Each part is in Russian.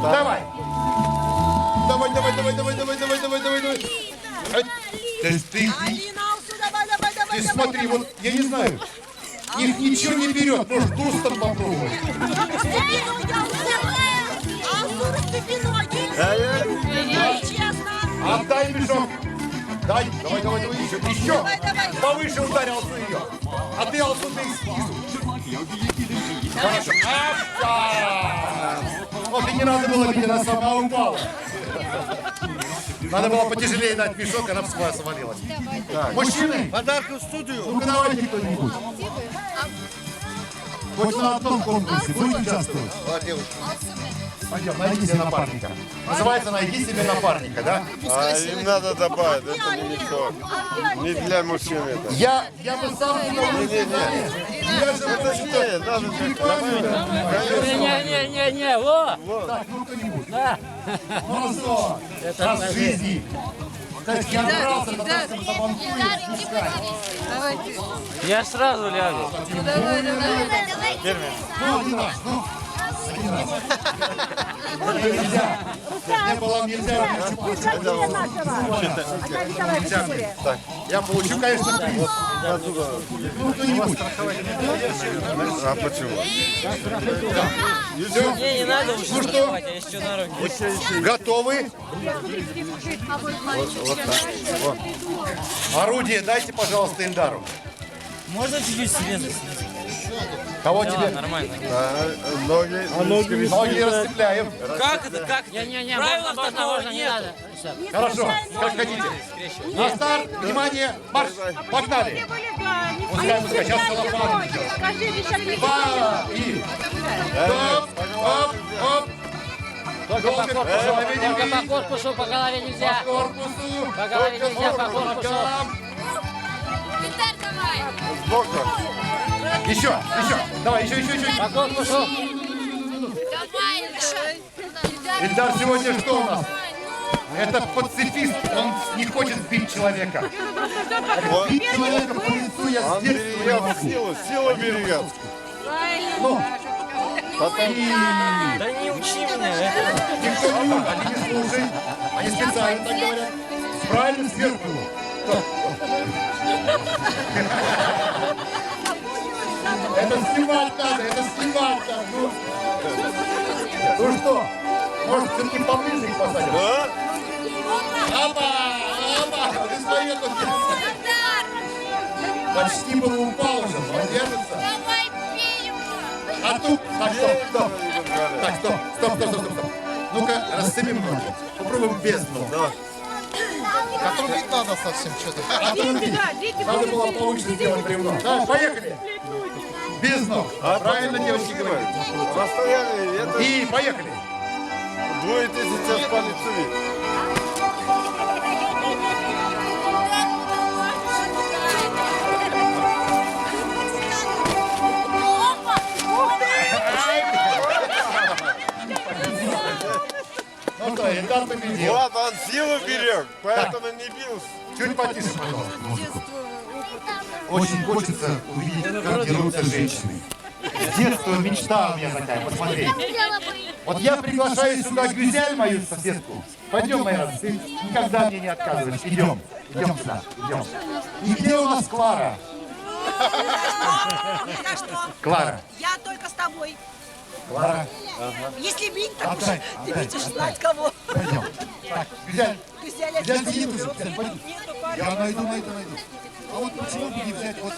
Давай. Давай. Ты смотри, вот, я не знаю, их ничего не берет, может, дустом попробовать. Отдай мешок. Давай, еще. Повыше ударил Алсу ее. А ты, Алсу, ты снизу. Хорошо. Вот и не надо было бить, она сама упала. Надо было потяжелее дать мешок, она бы свалилась. Мужчины, Подарки в студию. ну-ка давайте кто-нибудь. Хоть на одном конкурсе будет участвовать. Пойдем, найди себе напарника. Называется «Найди себе напарника», да? Им надо добавить, это не мешок. Не для мужчин это. Я бы сам... Не, надо Не-не-не, во! Так, ну кто-нибудь. Да. Ну что, раз в жизни. Кстати, я брался, потому что забанкует, пускай. Я сразу лягу. Ну, один раз, ну. Нельзя. Не было нельзя. Нельзя. Так, я получу, конечно, приз. Ну, кто-нибудь. А почему? Все. Мне не надо уже Ну что? закрывать, я еще на руки. Готовы? Орудие дайте, пожалуйста, Эльдару. Можно чуть-чуть себе заснять? Кого Да, тебе? нормально. Ноги. Ноги расцепляем. Как это? Как? Не-не-не, правила такого нет. Хорошо, как хотите. На старт, внимание, марш, погнали. Пускай, сейчас целлофан идет. Два, и... Стоп, оп. Только по корпусу, по голове нельзя. По корпусу. По голове нельзя, по корпусу. Сбоку. Еще. Давай, еще. По корпусу. Ильдар сегодня что у нас? Это пацифист, он не хочет бить человека. Бить человека по лицу я с Он детства не берет могу. силу берет. Ну, Да не учи меня. никто не может, они не слушают. Они специально так говорят. Правильно, сверху. Это снимать надо. Ну что, может, все-таки поближе их посадим? Да? Опа! Ты свои тут почти было упал уже, он держится. А тут, так, стоп. Ну-ка, расцепим ноги. Попробуем без ног. Отрубить надо совсем что-то. Надо было повыше сделать бревно. Да, поехали. Без ног. Правильно девочки говорят. Расстояние это И поехали. 2000 по лицу. Ну что, Эльдар победил. Вот он силу берег, поэтому не бился. Чуть потише, пожалуйста, музыку. Очень хочется увидеть, как дерутся женщины. С детства мечта у меня такая, посмотреть. Вот я приглашаю сюда Гюзель, мою соседку. Пойдем, Майра, ты никогда мне не отказываешь. Идем сюда, идем. И где у нас Клара? Клара. Я только с тобой. Клара. Если бить, так уж Отдай. ты будешь знать кого. Пойдем. Так, Гюзель. Гюзель, Сидит уже. Гюзель, пойдем. Я найду. А вот почему бы не взять вот...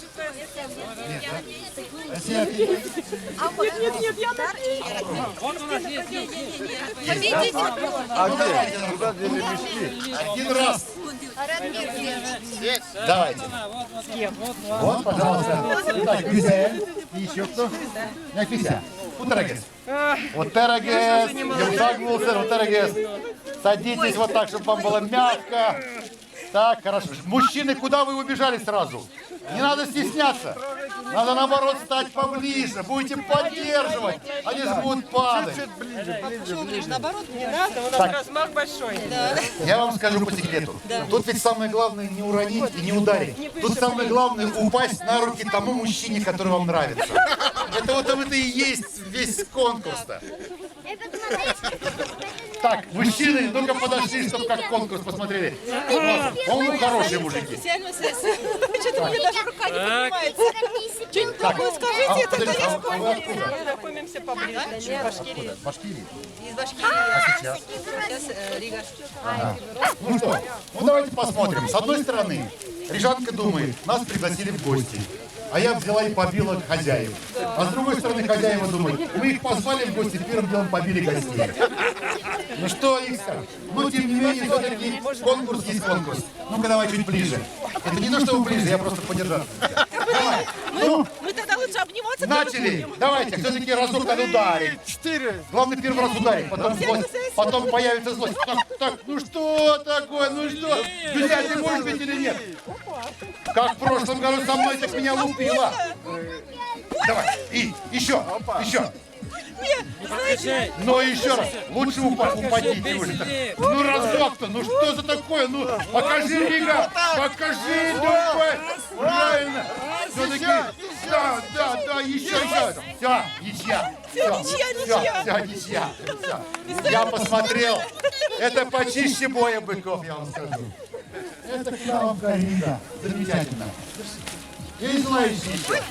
Нет, да? Если я... Нет, я Вот у нас есть. Победите. А где? Куда дели мешки? Один раз. Давайте. Вот, пожалуйста. Так, Гюзель. И еще кто? Нефися. Утерегес. Утерегес. Юмшак Вулсер, Утерегес. Садитесь вот так, чтобы вам было мягко. Так, хорошо. Мужчины, куда вы убежали сразу? Не надо стесняться. Надо наоборот стать поближе, будете поддерживать, они же будут падать. Наоборот, не надо, у нас размах большой. Я вам скажу по секрету. Тут ведь самое главное не уронить и не ударить. Тут самое главное упасть на руки тому мужчине, который вам нравится. Это и есть весь конкурс-то. Так, мужчины, ну-ка подошли, чтобы как конкурс посмотрели. Он хорошие мужики. Что-то мне даже рука не поднимается. Что-нибудь такое скажите, тогда я вспомню. Знакомимся поближе. Башкирии. Башкирии. Из Башкирии. А сейчас? Сейчас Рига. Ну что, ну давайте посмотрим. С одной стороны, Рижанка думает, нас пригласили в гости. А я взяла и побила хозяев. А с другой стороны, хозяева думают, мы их позвали в гости, первым делом побили гостей. Ну что их скажешь? Но тем не менее, все-таки конкурс есть конкурс. Ну-ка давай чуть ближе. Это не то, что вы ближе, я просто подержал. Давай. Ну, Мы тогда лучше обниматься. начали. Давайте, все-таки разок надо ударить. 4. Главное первый раз ударить, потом злость, потом появится злость. Так, ну что такое, ну что? Друзья, ты можешь быть или нет? Как в прошлом году со мной, так меня лупила. Давай, и еще. Но еще раз, лучше упадите уже. Ну разок-то, ну что за такое? Ну покажи, Рига, покажи, давай. Правильно. Все-таки, да, еще. Все, ничья. Все, ничья. Я посмотрел. Это почище боя быков, я вам скажу. Это клявка Рига. Замечательно. Есть желающие еще?